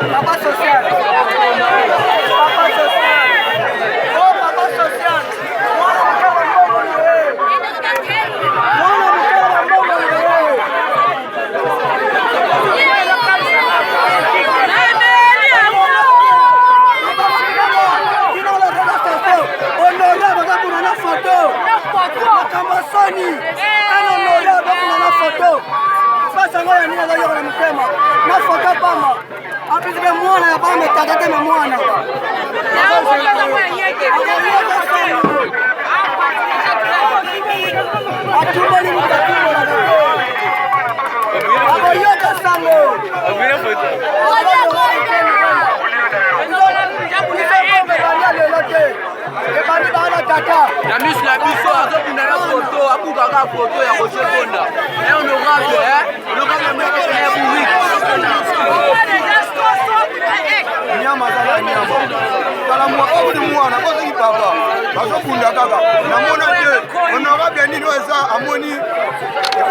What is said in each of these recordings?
Papa social. Papa social. Oh, papa social. Mwana mkema mbongo ni wewe. Mwana mkema mbongo ni wewe. Honorable bakuna na photo. Makambasani. Honorable bakuna na photo. Sasa ngoja nini leo na mkema. Na photo pama. Apige mwana ya pama tatete na mwana. Atumani mtakuwa na hapo yote sango. Abira photo. La mise la biso azokunda na photo akukaka photo ya kosekonda et honorable honorable meko ya public nyama za nyama kala mwa obu ni mwana ko ki papa bazokunda kaka namona te honorable nini weza amoni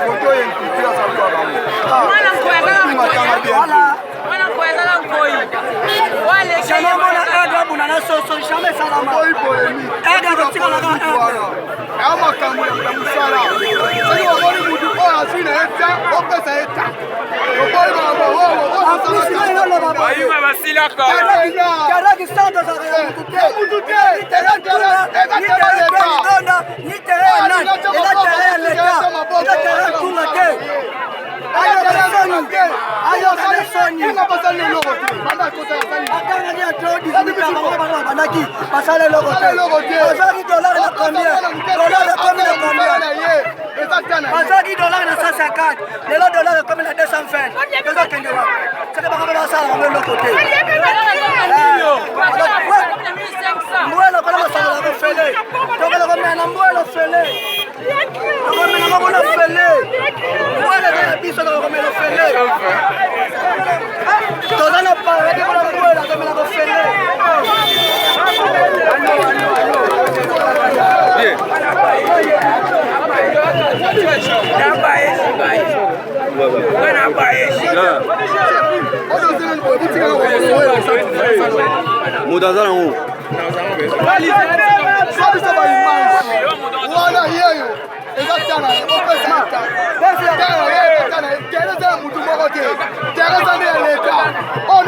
photo yenkitia sa kwa bango mwana mkweza mwana mkweza nkoi wale kama mona adabu na soso jamais salama koi polemi adabu tikala ka ama kamu ya msala sio waboni mudu kwa asina eta opesa eta oboi mama wao ayiwa basilaka karaki sando za mutute Mudazana huu. Wala hiyo. Exactement. On